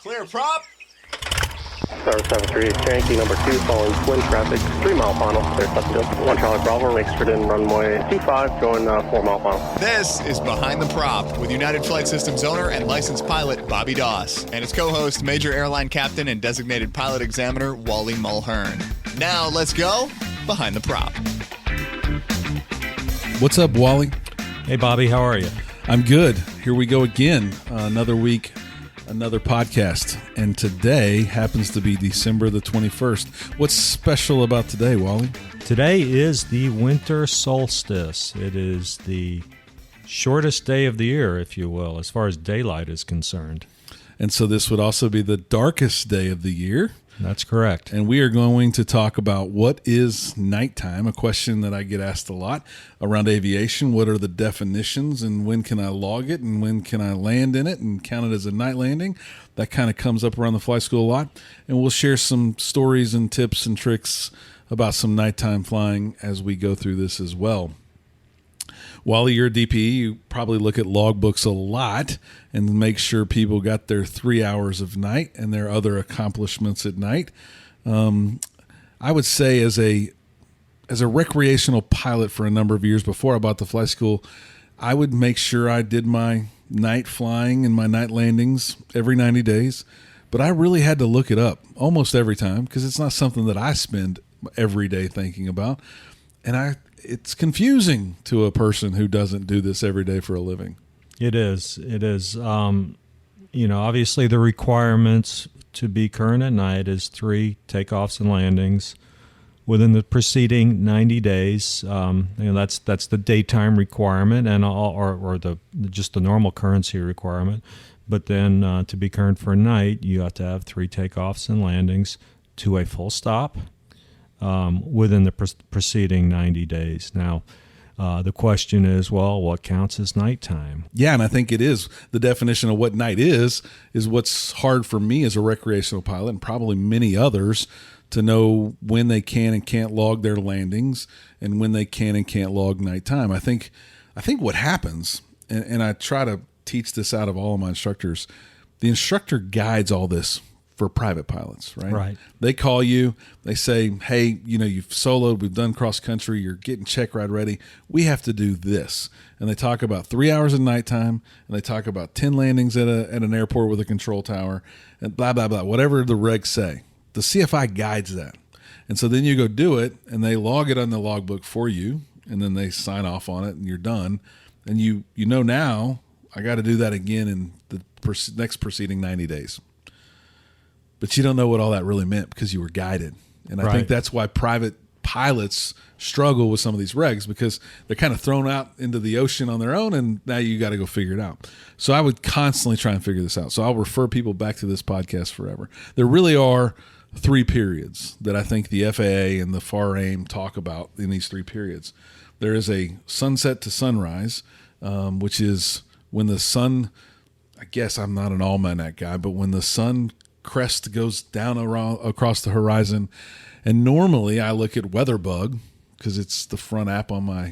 Clear prop. Star 73, Yankee number 2, following twin traffic, 3 mile final, clear Sutton. 1 Charlie Bravo, exited in runway 25, going 4 mile final. This is Behind the Prop with United Flight Systems owner and licensed pilot Bobby Doss and his co-host, Major Airline Captain and designated pilot examiner Wally Mulhern. Now let's go Behind the Prop. What's up, Wally? Hey, Bobby, how are you? I'm good. Here we go again. Another week, another podcast. And today happens to be December the 21st. What's special about today, Wally? Today is the winter solstice. It is the shortest day of the year, if you will, as far as daylight is concerned. And so this would also be the darkest day of the year. That's correct. And we are going to talk about what is nighttime, a question that I get asked a lot around aviation. What are the definitions and when can I log it and when can I land in it and count it as a night landing? That kind of comes up around the flight school a lot. And we'll share some stories and tips and tricks about some nighttime flying as we go through this as well. Wally, you're a DP, you probably look at logbooks a lot and make sure people got their 3 hours of night and their other accomplishments at night. I would say as a recreational pilot for a number of years before I bought the flight school, I would make sure I did my night flying and my night landings every 90 days. But I really had to look it up almost every time because it's not something that I spend every day thinking about. And it's confusing to a person who doesn't do this every day for a living. It is. Obviously the requirements to be current at night is 3 takeoffs and landings within the preceding 90 days. That's the daytime requirement and just the normal currency requirement. But then to be current for a night, you have to have 3 takeoffs and landings to a full stop within the preceding 90 days. Now, the question is, well, what counts as nighttime? Yeah, and I think it is. The definition of what night is what's hard for me as a recreational pilot and probably many others to know when they can and can't log their landings and when they can and can't log nighttime. I think what happens, and I try to teach this out of all of my instructors, the instructor guides all this for private pilots, right? Right. They call you, they say, hey, you've soloed, we've done cross country, you're getting check ride ready. We have to do this. And they talk about 3 hours of nighttime, and they talk about 10 landings at an airport with a control tower, and blah, blah, blah, whatever the regs say. The CFI guides that. And so then you go do it, and they log it on the logbook for you, and then they sign off on it, and you're done. And you know now, I got to do that again in the next preceding 90 days. But you don't know what all that really meant because you were guided. And I think that's why private pilots struggle with some of these regs because they're kind of thrown out into the ocean on their own, and now you got to go figure it out. So I would constantly try and figure this out. So I'll refer people back to this podcast forever. There really are 3 periods that I think the FAA and the FAR-AIM talk about in these 3 periods. There is a sunset to sunrise, which is when the sun, I guess I'm not an almanac guy, but when the sun crest goes down across the horizon. And normally I look at WeatherBug because it's the front app on my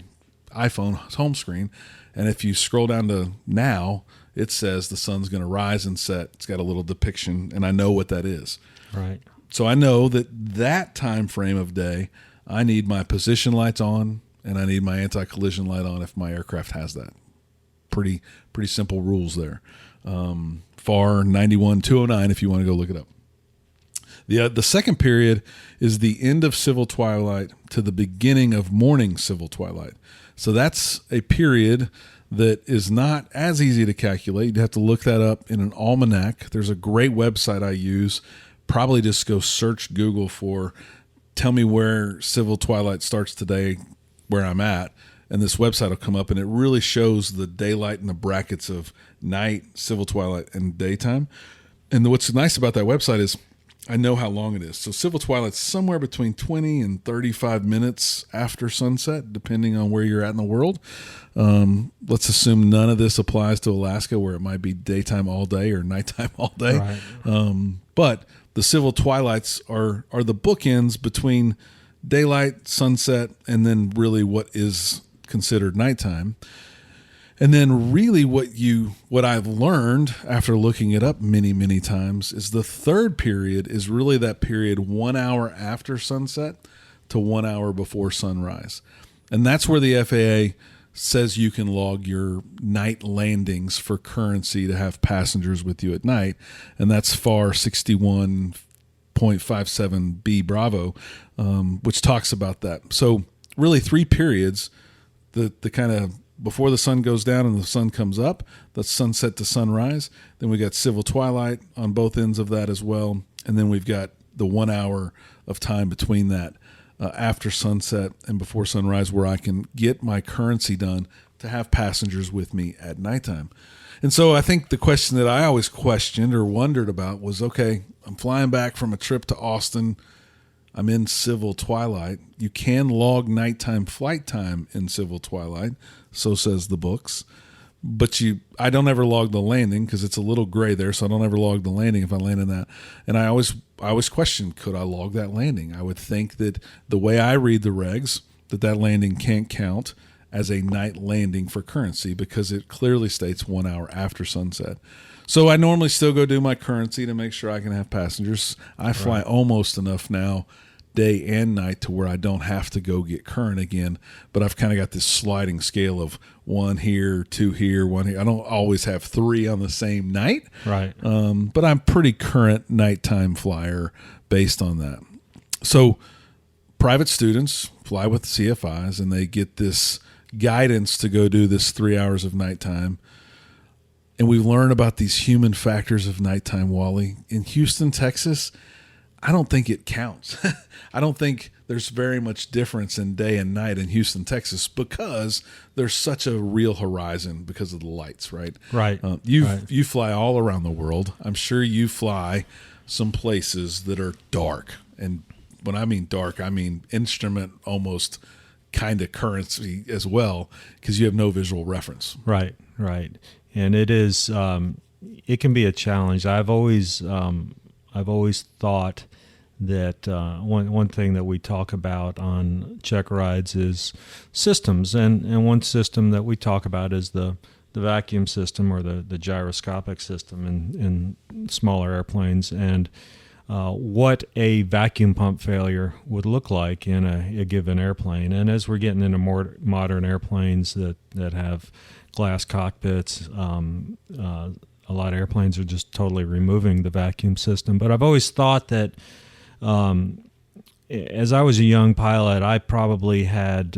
iPhone home screen. And if you scroll down to now, it says the sun's going to rise and set. It's got a little depiction, and I know what that is. Right. So I know that time frame of day, I need my position lights on and I need my anti-collision light on if my aircraft has that. Pretty simple rules there. FAR 91-209 if you want to go look it up. The second period is the end of civil twilight to the beginning of morning civil twilight. So that's a period that is not as easy to calculate. You'd have to look that up in an almanac. There's a great website I use. Probably just go search Google for tell me where civil twilight starts today, where I'm at. And this website will come up, and it really shows the daylight and the brackets of night, civil twilight, and daytime. And what's nice about that website is I know how long it is. So civil twilight's somewhere between 20 and 35 minutes after sunset, depending on where you're at in the world. Let's assume none of this applies to Alaska, where it might be daytime all day or nighttime all day. Right. But the civil twilights are the bookends between daylight, sunset, and then really what is considered nighttime. And then really what I've learned after looking it up many, many times is the third period is really that period 1 hour after sunset to 1 hour before sunrise. And that's where the FAA says you can log your night landings for currency to have passengers with you at night. And that's FAR 61.57B Bravo, which talks about that. So really 3 periods, the kind of before the sun goes down and the sun comes up, that's sunset to sunrise. Then we got civil twilight on both ends of that as well. And then we've got the 1 hour of time between that after sunset and before sunrise where I can get my currency done to have passengers with me at nighttime. And so I think the question that I always questioned or wondered about was, okay, I'm flying back from a trip to Austin. I'm in civil twilight. You can log nighttime flight time in civil twilight, so says the books. But I don't ever log the landing because it's a little gray there, so I don't ever log the landing if I land in that. And I always question, could I log that landing? I would think that the way I read the regs, that landing can't count as a night landing for currency because it clearly states 1 hour after sunset. So I normally still go do my currency to make sure I can have passengers. I fly almost enough now, day and night, to where I don't have to go get current again. But I've kind of got this sliding scale of 1 here, 2 here, 1 here. I don't always have 3 on the same night. Right. But I'm pretty current nighttime flyer based on that. So private students fly with CFIs and they get this guidance to go do this 3 hours of nighttime. And we learn about these human factors of nighttime, Wally. In Houston, Texas, I don't think it counts. I don't think there's very much difference in day and night in Houston, Texas, because there's such a real horizon because of the lights, right? Right. You fly all around the world. I'm sure you fly some places that are dark. And when I mean dark, I mean instrument almost kind of currency as well, because you have no visual reference. Right. And it is, it can be a challenge. I've always thought that one thing that we talk about on check rides is systems, and one system that we talk about is the vacuum system or the gyroscopic system in smaller airplanes, and what a vacuum pump failure would look like in a given airplane. And as we're getting into more modern airplanes that have glass cockpits, a lot of airplanes are just totally removing the vacuum system. But I've always thought that as I was a young pilot, I probably had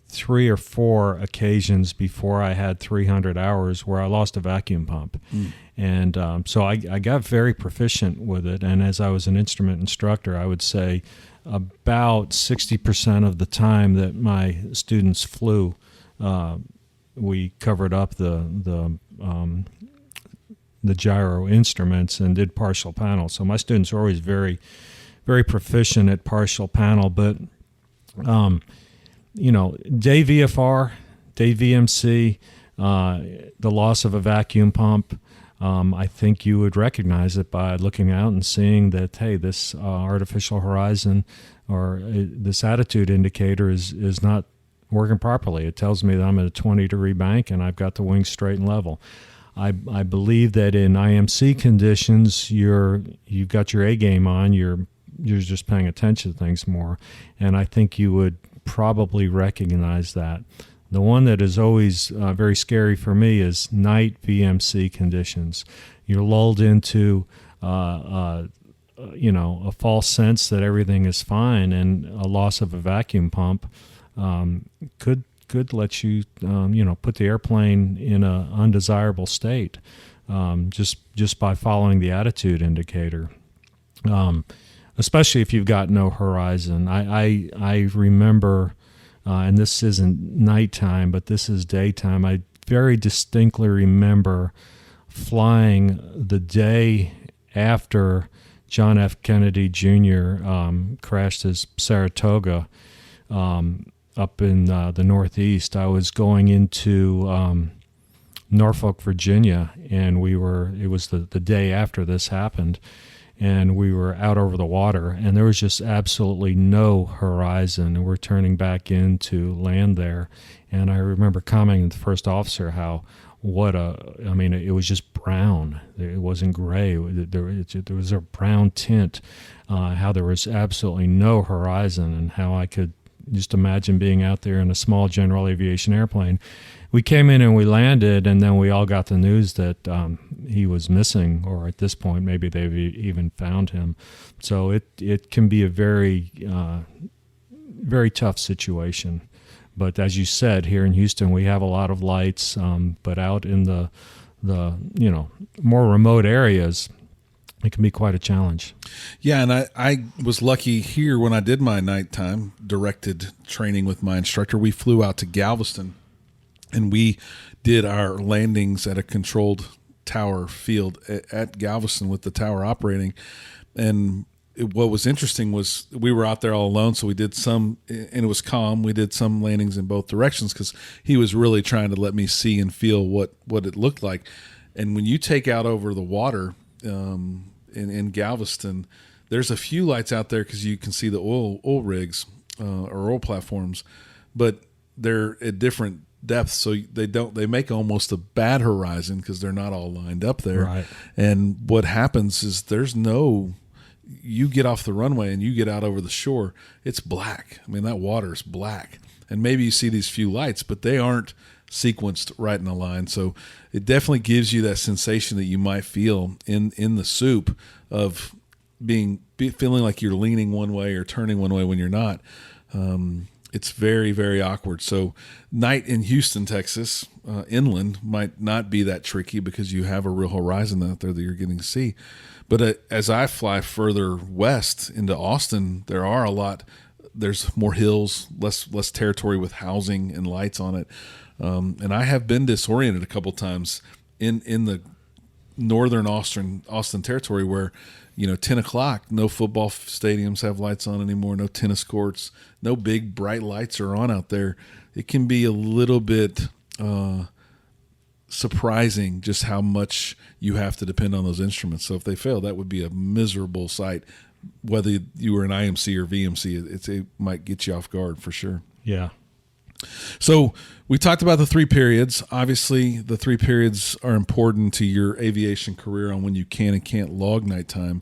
3 or 4 occasions before I had 300 hours where I lost a vacuum pump. And so I got very proficient with it. And as I was an instrument instructor, I would say about 60% of the time that my students flew, we covered up the gyro instruments and did partial panel. So my students are always very, very proficient at partial panel. But, day VFR, day VMC, the loss of a vacuum pump, I think you would recognize it by looking out and seeing that, hey, this artificial horizon or this attitude indicator is not working properly. It tells me that I'm at a 20-degree bank and I've got the wings straight and level. I believe that in IMC conditions, you've got your A game on. You're just paying attention to things more, and I think you would probably recognize that. The one that is always very scary for me is night VMC conditions. You're lulled into a false sense that everything is fine, and a loss of a vacuum pump could let you put the airplane in an undesirable state just by following the attitude indicator. Especially if you've got no horizon. I remember. And this isn't nighttime, but this is daytime. I very distinctly remember flying the day after John F. Kennedy Jr. Crashed his Saratoga up in the Northeast. I was going into Norfolk, Virginia, and it was the day after this happened. and we were out over the water, and there was just absolutely no horizon, and we're turning back into land there. And I remember commenting to the first officer how it was just brown. It wasn't gray. There was a brown tint, how there was absolutely no horizon, and how I could just imagine being out there in a small general aviation airplane. We came in and we landed, and then we all got the news that he was missing, or at this point, maybe they've even found him. So it can be a very, very tough situation. But as you said, here in Houston, we have a lot of lights, but out in the more remote areas, it can be quite a challenge. Yeah, and I was lucky here when I did my nighttime directed training with my instructor. We flew out to Galveston, and we did our landings at a controlled tower field at Galveston with the tower operating. And what was interesting was we were out there all alone, so we did some, and it was calm. We did some landings in both directions because he was really trying to let me see and feel what it looked like. And when you take out over the water in Galveston, there's a few lights out there because you can see the oil rigs or oil platforms, but they're at different depths, so they make almost a bad horizon because they're not all lined up there. Right. And what happens is you get off the runway and you get out over the shore, it's black. I mean, that water is black. And maybe you see these few lights, but they aren't sequenced right in a line. So it definitely gives you that sensation that you might feel in the soup of feeling like you're leaning one way or turning one way when you're not. It's very, very awkward. So night in Houston, Texas, inland might not be that tricky because you have a real horizon out there that you're getting to see. But as I fly further west into Austin, there's more hills, less territory with housing and lights on it. And I have been disoriented a couple times in the northern Austin territory where, 10 o'clock, no football stadiums have lights on anymore, no tennis courts, no big bright lights are on out there. It can be a little bit surprising just how much you have to depend on those instruments. So if they fail, that would be a miserable sight. Whether you were an IMC or VMC, it might get you off guard for sure. Yeah. So we talked about the 3 periods. Obviously, the 3 periods are important to your aviation career on when you can and can't log nighttime.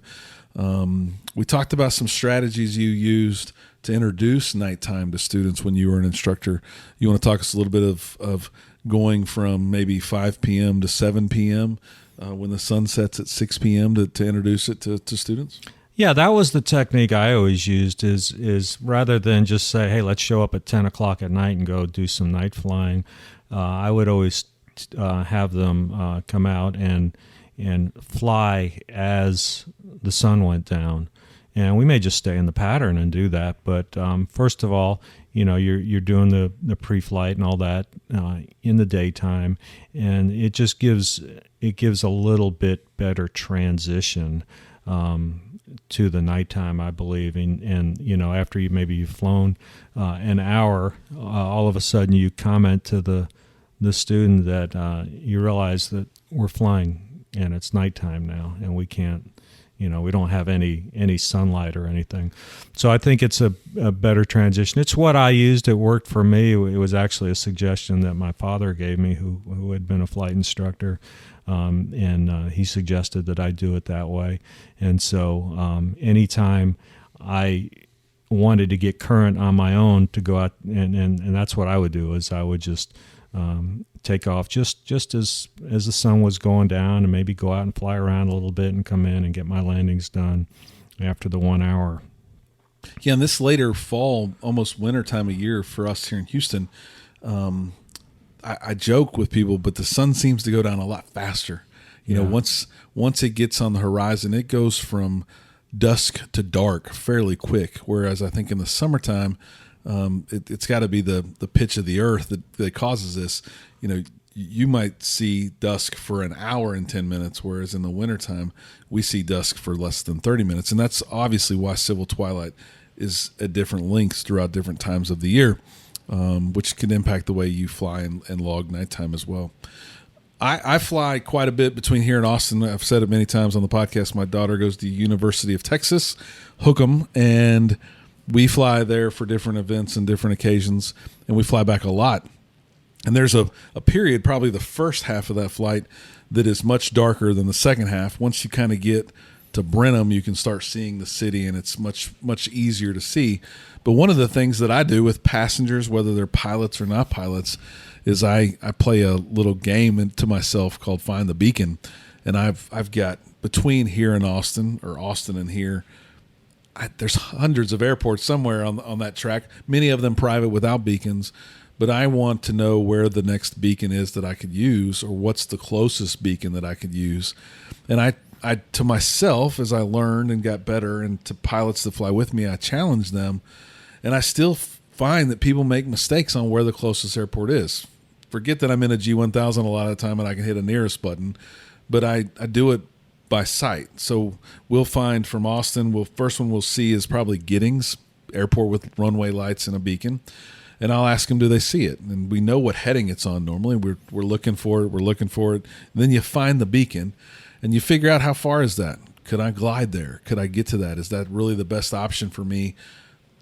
We talked about some strategies you used to introduce nighttime to students when you were an instructor. You want to talk us a little bit of going from maybe 5 p.m. to 7 p.m. When the sun sets at 6 p.m. to introduce it to students? Yeah, that was the technique I always used is rather than just say, hey, let's show up at 10 o'clock at night and go do some night flying, I would always have them come out and fly as the sun went down. And we may just stay in the pattern and do that. But first of all, you're doing the pre-flight and all that in the daytime, and it just gives a little bit better transition to the nighttime, I believe. And after you've flown an hour, all of a sudden you comment to the student that you realize that we're flying and it's nighttime now, and we can't, we don't have any sunlight or anything. So I think it's a better transition. It's what I used. It worked for me. It was actually a suggestion that my father gave me, who had been a flight instructor. And he suggested that I do it that way. And so anytime I wanted to get current on my own to go out, and that's what I would do, is I would just take off just as the sun was going down, and maybe go out and fly around a little bit and come in and get my landings done after the 1 hour. Yeah, and this later fall, almost winter time of year for us here in Houston, I joke with people, but the sun seems to go down a lot faster. Once it gets on the horizon, it goes from dusk to dark fairly quick. Whereas I think in the summertime, it's got to be the pitch of the earth that causes this. You might see dusk for an hour and 10 minutes, whereas in the wintertime, we see dusk for less than 30 minutes. And that's obviously why civil twilight is at different lengths throughout different times of the year. Which can impact the way you fly and log nighttime as well. I fly quite a bit between here and Austin. I've said it many times on the podcast. My daughter goes to the University of Texas, Hook 'em, and we fly there for different events and different occasions, and we fly back a lot. And there's a period, probably the first half of that flight, that is much darker than the second half. Once you kind of get to Brenham, you can start seeing the city, and it's much, much easier to see. But one of the things that I do with passengers, whether they're pilots or not pilots, is I play a little game to myself called Find the Beacon. And I've got between here and Austin, or Austin and here, there's hundreds of airports somewhere on that track, many of them private without beacons. But I want to know where the next beacon is that I could use, or what's the closest beacon that I could use. And I to myself, as I learned and got better, and to pilots that fly with me, I challenge them. And I still find that people make mistakes on where the closest airport is. Forget that I'm in a G1000 a lot of the time and I can hit a nearest button, but I do it by sight. So we'll find from Austin, first one we'll see is probably Giddings Airport with runway lights and a beacon. And I'll ask them, do they see it? And we know what heading it's on normally. We're looking for it. And then you find the beacon and you figure out, how far is that? Could I glide there? Could I get to that? Is that really the best option for me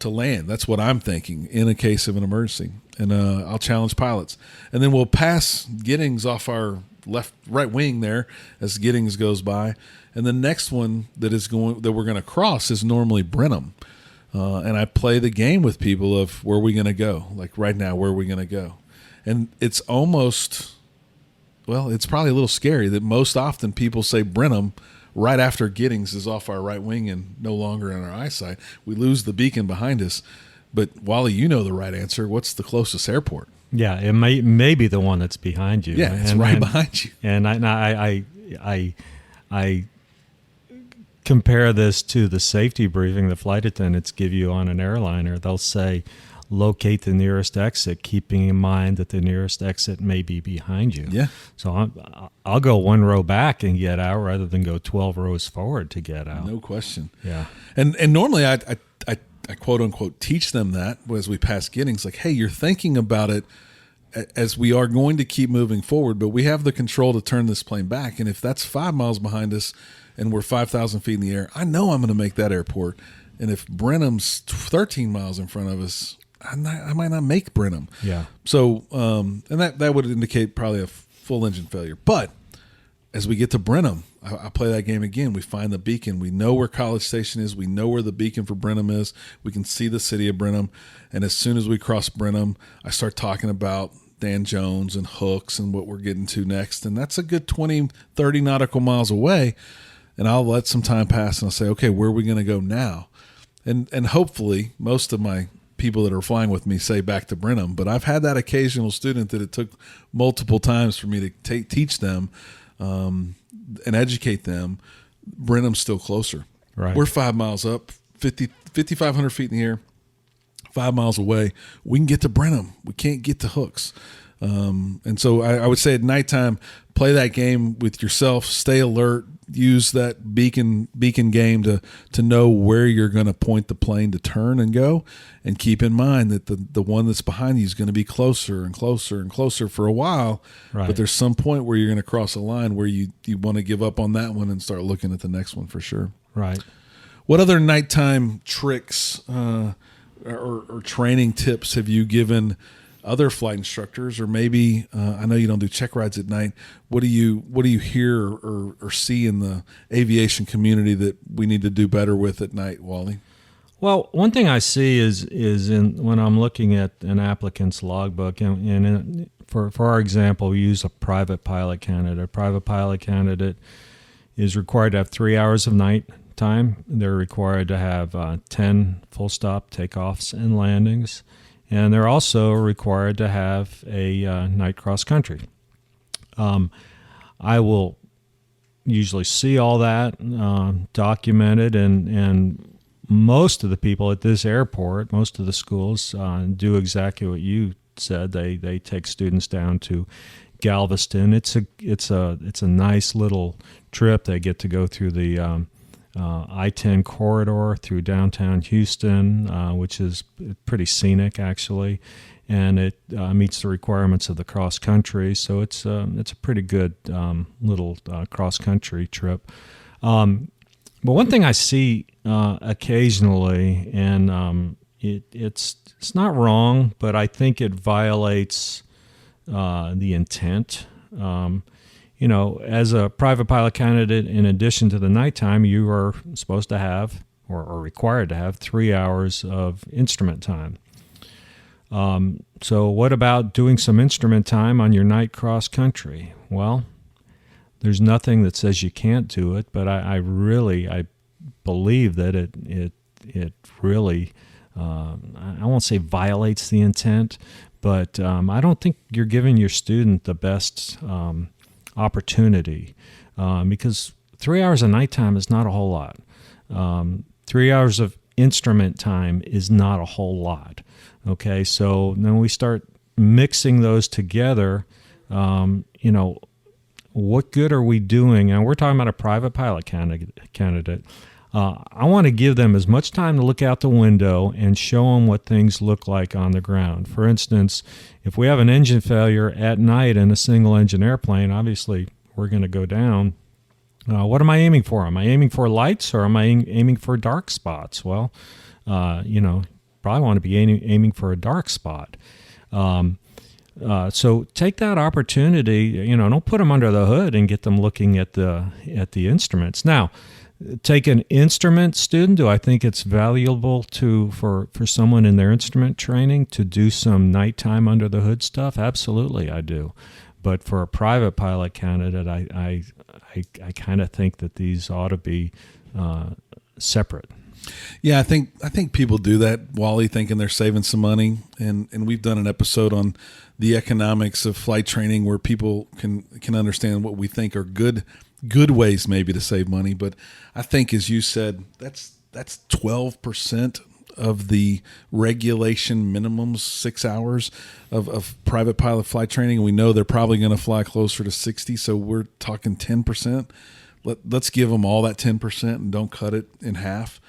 to land? That's what I'm thinking in a case of an emergency. And I'll challenge pilots. And then we'll pass Giddings off our right wing there as Giddings goes by. And the next one that we're going to cross is normally Brenham. And I play the game with people of where are we going to go? Like right now, where are we going to go? And it's almost, it's probably a little scary that most often people say Brenham right after Giddings is off our right wing and no longer in our eyesight. We lose the beacon behind us. But Wally, you know the right answer. What's the closest airport? Yeah, it may be the one that's behind you. Yeah, it's right behind you. And I compare this to the safety briefing the flight attendants give you on an airliner. They'll say, locate the nearest exit, keeping in mind that the nearest exit may be behind you. Yeah. So I'll go one row back and get out rather than go 12 rows forward to get out. No question. Yeah. And normally I quote unquote teach them that as we pass Giddings, like, hey, you're thinking about it as we are going to keep moving forward, but we have the control to turn this plane back. And if that's 5 miles behind us and we're 5,000 feet in the air, I know I'm going to make that airport. And if Brenham's 13 miles in front of us, I might not make Brenham. Yeah. So, and that would indicate probably a full engine failure. But as we get to Brenham, I play that game again. We find the beacon. We know where College Station is. We know where the beacon for Brenham is. We can see the city of Brenham. And as soon as we cross Brenham, I start talking about Dan Jones and hooks and what we're getting to next. And that's a good 20, 30 nautical miles away. And I'll let some time pass and I'll say, okay, where are we going to go now? And hopefully most of my people that are flying with me say back to Brenham, but I've had that occasional student that it took multiple times for me to teach them and educate them. Brenham's still closer. Right. We're 5 miles up, 5,500 feet in the air, 5 miles away. We can get to Brenham. We can't get to hooks. And so I would say at nighttime, play that game with yourself, stay alert, use that beacon game to know where you're going to point the plane to turn and go, and keep in mind that the one that's behind you is going to be closer and closer and closer for a while. Right. But there's some point where you're going to cross a line where you want to give up on that one and start looking at the next one for sure. Right. What other nighttime tricks or training tips have you given other flight instructors? Or maybe I know you don't do check rides at night. What do you hear or see in the aviation community that we need to do better with at night, Wally? Well, one thing I see is when I'm looking at an applicant's logbook, and for our example, we use a private pilot candidate. A private pilot candidate is required to have 3 hours of night time. They're required to have 10 full stop takeoffs and landings. And they're also required to have a night cross country. I will usually see all that documented, and most of the people at this airport, most of the schools do exactly what you said. They take students down to Galveston. It's a nice little trip. They get to go through the I-10 corridor through downtown Houston, which is pretty scenic, actually. and it meets the requirements of the cross country. So it's a pretty good little cross country trip. But one thing I see occasionally, and it's not wrong, but I think it violates the intent. As a private pilot candidate, in addition to the nighttime, you are supposed to have or are required to have 3 hours of instrument time. So what about doing some instrument time on your night cross country? Well, there's nothing that says you can't do it, but I believe that it really, I won't say violates the intent, but I don't think you're giving your student the best opportunity, because 3 hours of nighttime is not a whole lot. 3 hours of instrument time is not a whole lot. Okay, so then we start mixing those together. What good are we doing? And we're talking about a private pilot candidate. I want to give them as much time to look out the window and show them what things look like on the ground. For instance, if we have an engine failure at night in a single-engine airplane, obviously we're going to go down. What am I aiming for? Am I aiming for lights, or am I aiming for dark spots? Well, probably want to be aiming for a dark spot. So take that opportunity. Don't put them under the hood and get them looking at the instruments. Now, take an instrument student. Do I think it's valuable for someone in their instrument training to do some nighttime under the hood stuff? Absolutely, I do. But for a private pilot candidate, I kind of think that these ought to be separate. Yeah, I think people do that, Wally, thinking they're saving some money, and we've done an episode on the economics of flight training where people can understand what we think are good ways maybe to save money. But I think, as you said, that's 12% of the regulation minimums, 6 hours of private pilot flight training. We know they're probably going to fly closer to 60, so we're talking 10%. Let's give them all that 10% and don't cut it in half.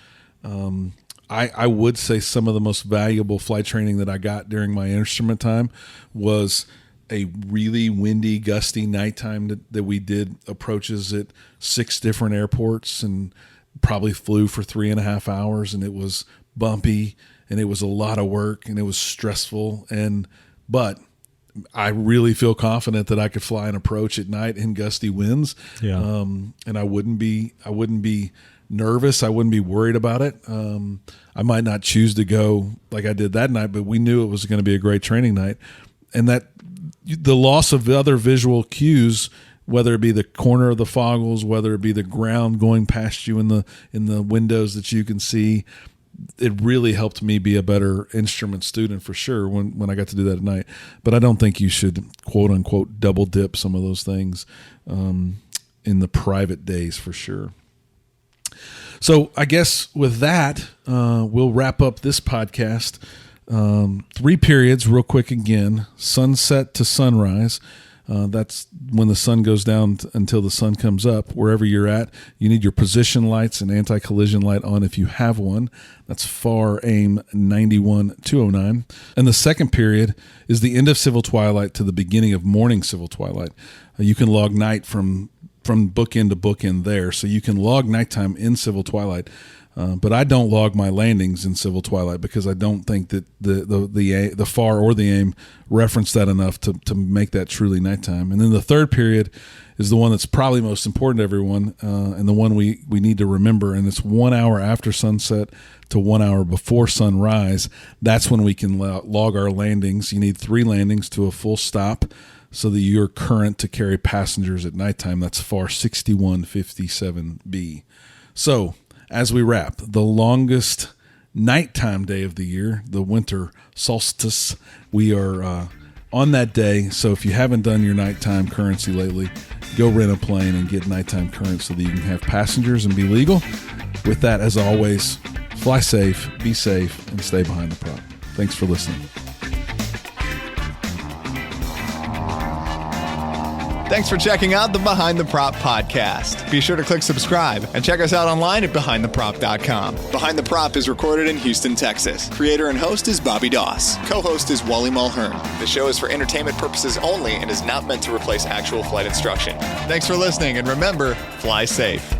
I would say some of the most valuable flight training that I got during my instrument time was a really windy, gusty nighttime that we did approaches at 6 different airports and probably flew for 3.5 hours, and it was bumpy and it was a lot of work and it was stressful. But I really feel confident that I could fly an approach at night in gusty winds. Yeah. And I wouldn't be nervous. I wouldn't be worried about it. I might not choose to go like I did that night, but we knew it was going to be a great training night. And that the loss of other visual cues, whether it be the corner of the foggles, whether it be the ground going past you in the windows that you can see, it really helped me be a better instrument student for sure when I got to do that at night. But I don't think you should, quote unquote, double dip some of those things in the private days for sure. So I guess with that, we'll wrap up this podcast. 3 periods real quick again: sunset to sunrise. That's when the sun goes down until the sun comes up. Wherever you're at, you need your position lights and anti-collision light on if you have one. That's FAR AIM 91-209. And the second period is the end of civil twilight to the beginning of morning civil twilight. You can log night from bookend to bookend there. So you can log nighttime in civil twilight. But I don't log my landings in civil twilight because I don't think that the FAR or the AIM reference that enough to make that truly nighttime. And then the third period is the one that's probably most important to everyone, and the one we need to remember. And it's 1 hour after sunset to 1 hour before sunrise. That's when we can log our landings. You need 3 landings to a full stop so that you're current to carry passengers at nighttime. That's FAR 6157B. So, as we wrap, the longest nighttime day of the year, the winter solstice, we are on that day. So if you haven't done your nighttime currency lately, go rent a plane and get nighttime current so that you can have passengers and be legal. With that, as always, fly safe, be safe, and stay behind the prop. Thanks for listening. Thanks for checking out the Behind the Prop podcast. Be sure to click subscribe and check us out online at BehindTheProp.com. Behind the Prop is recorded in Houston, Texas. Creator and host is Bobby Doss. Co-host is Wally Mulhern. The show is for entertainment purposes only and is not meant to replace actual flight instruction. Thanks for listening, and remember, fly safe.